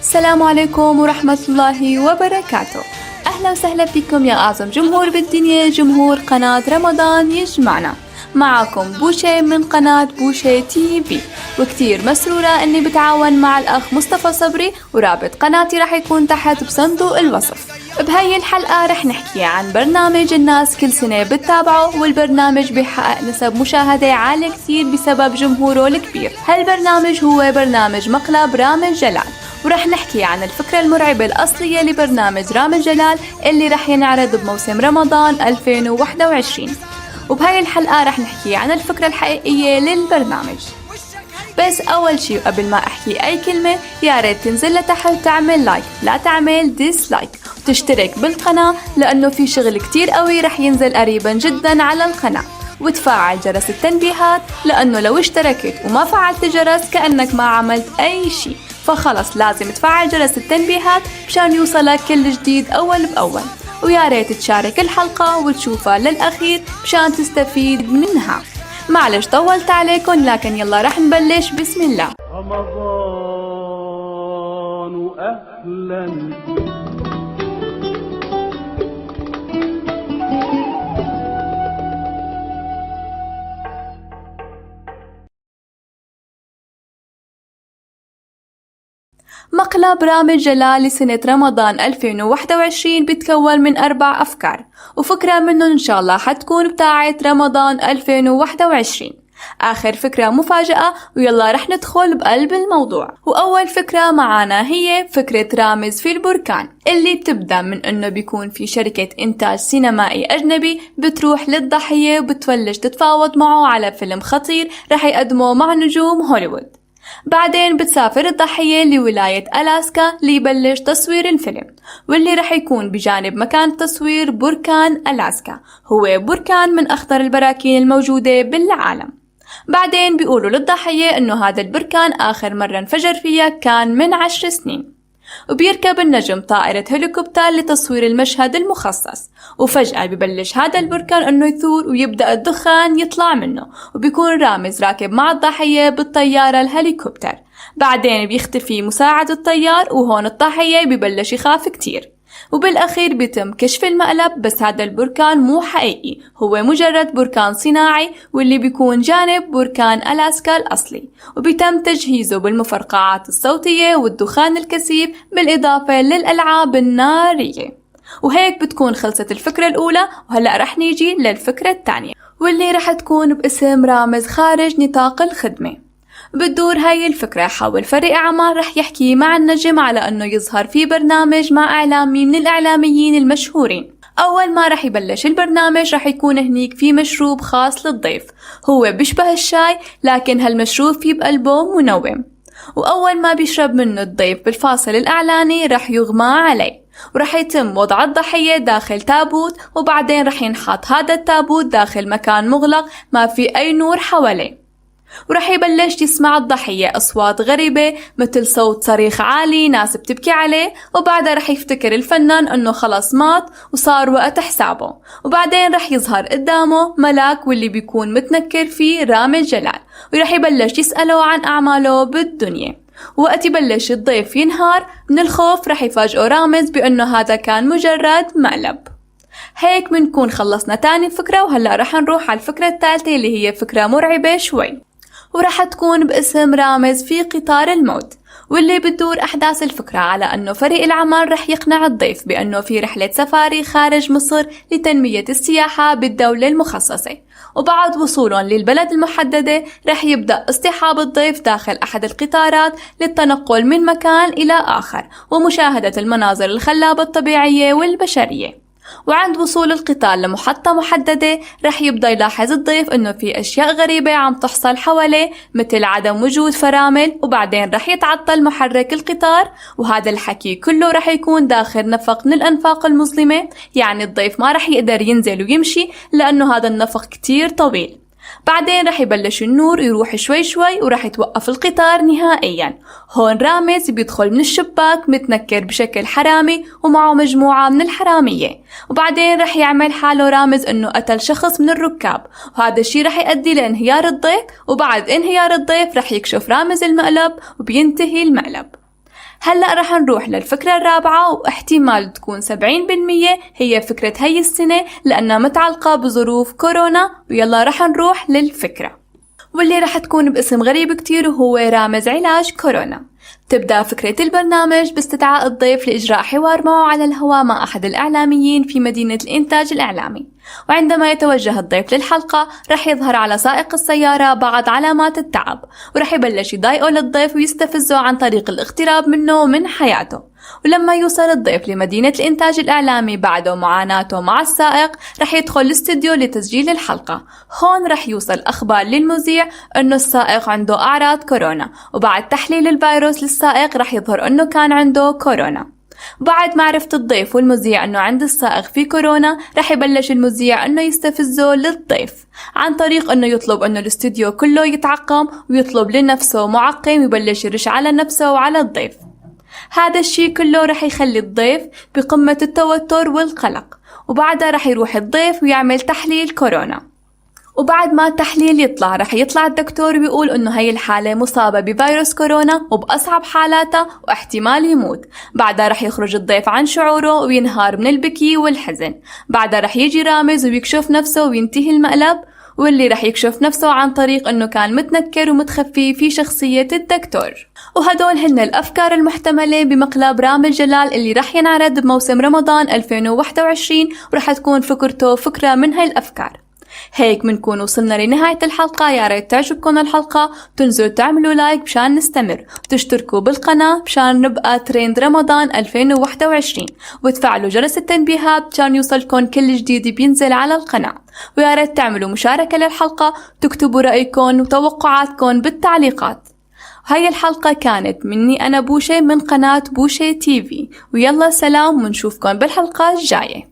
السلام عليكم ورحمة الله وبركاته. أهلا وسهلا فيكم يا أعظم جمهور بالدنيا، جمهور قناة رمضان يجمعنا. معكم بوشي من قناة بوشي تي في، وكتير مسرورة أني بتعاون مع الأخ مصطفى صبري، ورابط قناتي رح يكون تحت بصندوق الوصف. بهاي الحلقة رح نحكي عن برنامج الناس كل سنة بتتابعه، والبرنامج بيحقق نسب مشاهدة عالية كتير بسبب جمهوره الكبير. هالبرنامج هو برنامج مقلب رامز جلال، ورح نحكي عن الفكرة المرعبة الأصلية لبرنامج رامز جلال اللي رح ينعرض بموسم رمضان 2021. وبهاي الحلقة رح نحكي عن الفكرة الحقيقية للبرنامج. بس أول شي قبل ما أحكي أي كلمة يا ريت تنزل لتحت تعمل لايك، لا تعمل ديسلايك، وتشترك بالقناة لأنه في شغل كتير قوي رح ينزل قريبا جدا على القناة، وتفعل جرس التنبيهات لأنه لو اشتركت وما فعلت الجرس كأنك ما عملت أي شي، فخلص لازم تفعل جرس التنبيهات مشان يوصلك كل جديد أول بأول. ويا ريت تشارك الحلقة وتشوفها للأخير مشان تستفيد منها. معلش طولت عليكم، لكن يلا رح نبلش. بسم الله. رمضان أهلا مقلب رامز جلال لسنة رمضان 2021 بيتكون من 4 أفكار، وفكرة منهم إن شاء الله حتكون بتاعة رمضان 2021. آخر فكرة مفاجأة، ويلا رح ندخل بقلب الموضوع. وأول فكرة معانا هي فكرة رامز في البركان، اللي بتبدأ من إنه بيكون في شركة إنتاج سينمائي أجنبي بتروح للضحية وبتولش تتفاوض معه على فيلم خطير رح يقدمه مع نجوم هوليوود. بعدين بتسافر الضحية لولاية ألاسكا ليبلش تصوير الفيلم، واللي رح يكون بجانب مكان تصوير بركان ألاسكا، هو بركان من أخطر البراكين الموجودة بالعالم. بعدين بيقولوا للضحية إنه هذا البركان آخر مرة انفجر فيها كان من 10 سنين، وبيركب النجم طائرة هليكوبتر لتصوير المشهد المخصص، وفجأة ببلش هذا البركان انه يثور ويبدأ الدخان يطلع منه، وبيكون رامز راكب مع الضحية بالطيارة الهليكوبتر. بعدين بيختفي مساعد الطيار، وهون الضحية ببلش يخاف كتير، وبالأخير بيتم كشف المقلب. بس هذا البركان مو حقيقي، هو مجرد بركان صناعي، واللي بيكون جانب بركان ألاسكا الأصلي، وبيتم تجهيزه بالمفرقعات الصوتية والدخان الكثيف بالإضافة للألعاب النارية. وهيك بتكون خلصت الفكرة الأولى، وهلأ رح نيجي للفكرة الثانية، واللي رح تكون باسم رامز خارج نطاق الخدمة. بتدور هاي الفكرة حول فريق أعمال رح يحكي مع النجم على أنه يظهر في برنامج مع إعلامي من الإعلاميين المشهورين. أول ما رح يبلش البرنامج رح يكون هنيك في مشروب خاص للضيف، هو بيشبه الشاي لكن هالمشروب فيه بقلبه منوم، وأول ما بيشرب منه الضيف بالفاصل الإعلاني رح يغمى عليه، ورح يتم وضع الضحية داخل تابوت، وبعدين رح ينحط هذا التابوت داخل مكان مغلق ما في أي نور حواليه. ورح يبلش يسمع الضحية أصوات غريبة مثل صوت صريخ عالي، ناس بتبكي عليه، وبعدها رح يفتكر الفنان أنه خلص مات وصار وقت حسابه. وبعدين رح يظهر قدامه ملاك، واللي بيكون متنكر فيه رامز جلال، ورح يبلش يسأله عن أعماله بالدنيا. وقت يبلش الضيف ينهار من الخوف رح يفاجئه رامز بأنه هذا كان مجرد مقلب. هيك منكون خلصنا تاني فكرة، وهلأ رح نروح على الفكرة الثالثة اللي هي فكرة مرعبة شوي، ورح تكون باسم رامز في قطار الموت، واللي بتدور أحداث الفكرة على أنه فريق العمل رح يقنع الضيف بأنه في رحلة سفاري خارج مصر لتنمية السياحة بالدولة المخصصة، وبعد وصولهم للبلد المحددة رح يبدأ اصطحاب الضيف داخل أحد القطارات للتنقل من مكان إلى آخر ومشاهدة المناظر الخلابة الطبيعية والبشرية. وعند وصول القطار لمحطة محددة رح يبدأ يلاحظ الضيف انه في اشياء غريبة عم تحصل حواليه مثل عدم وجود فرامل، وبعدين رح يتعطل محرك القطار، وهذا الحكي كله رح يكون داخل نفق من الأنفاق المظلمة، يعني الضيف ما رح يقدر ينزل ويمشي لأنه هذا النفق كتير طويل. بعدين رح يبلش النور يروح شوي شوي ورح يتوقف القطار نهائيا. هون رامز بيدخل من الشباك متنكر بشكل حرامي ومعه مجموعة من الحرامية، وبعدين رح يعمل حاله رامز انه قتل شخص من الركاب، وهذا الشي رح يؤدي لانهيار الضيف، وبعد انهيار الضيف رح يكشف رامز المقلب وبينتهي المقلب. هلأ رح نروح للفكرة الرابعة، واحتمال تكون 70% هي فكرة هي السنة لأنها متعلقة بظروف كورونا. ويلا رح نروح للفكرة، واللي رح تكون باسم غريب كتير وهو رامز علاج كورونا. تبدأ فكرة البرنامج باستدعاء الضيف لإجراء حوار معه على الهواء مع أحد الإعلاميين في مدينة الإنتاج الإعلامي. وعندما يتوجه الضيف للحلقة رح يظهر على سائق السيارة بعض علامات التعب، ورح يبلش يضايقه للضيف ويستفزه عن طريق الاقتراب منه ومن حياته. ولما يوصل الضيف لمدينة الإنتاج الإعلامي بعده معاناته مع السائق رح يدخل الاستوديو لتسجيل الحلقة. هون رح يوصل أخبار للمذيع أنه السائق عنده أعراض كورونا، وبعد تحليل الفيروس للسائق رح يظهر أنه كان عنده كورونا. بعد معرفة الضيف والمذيع أنه عند السائق في كورونا رح يبلش المذيع أنه يستفزه للضيف عن طريق أنه يطلب أنه الاستوديو كله يتعقم، ويطلب لنفسه معقم ويبلش يرش على نفسه وعلى الضيف. هذا الشي كله رح يخلي الضيف بقمة التوتر والقلق. وبعدها رح يروح الضيف ويعمل تحليل كورونا، وبعد ما التحليل رح يطلع الدكتور ويقول انه هي الحالة مصابة بفيروس كورونا وبأصعب حالاتها واحتمال يموت. بعدها رح يخرج الضيف عن شعوره وينهار من البكي والحزن. بعدها رح يجي رامز ويكشف نفسه وينتهي المقلب، واللي رح يكشف نفسه عن طريق انه كان متنكر ومتخفي في شخصية الدكتور. وهدول هن الافكار المحتملة بمقلب رامز جلال اللي رح ينعرض بموسم رمضان 2021، ورح تكون فكرته فكرة من هاي الافكار. هيك منكون وصلنا لنهاية الحلقة. يا ريت تعجبكم الحلقة، تنزلوا تعملوا لايك مشان نستمر، وتشتركوا بالقناة مشان نبقى ترند رمضان 2021، وتفعلوا جرس التنبيهات مشان يوصلكم كل جديد بينزل على القناة. ويا ريت تعملوا مشاركة للحلقة، تكتبوا رأيكم وتوقعاتكم بالتعليقات. هاي الحلقة كانت مني أنا بوشة من قناة بوشة تي في، ويلا سلام ونشوفكم بالحلقة الجاية.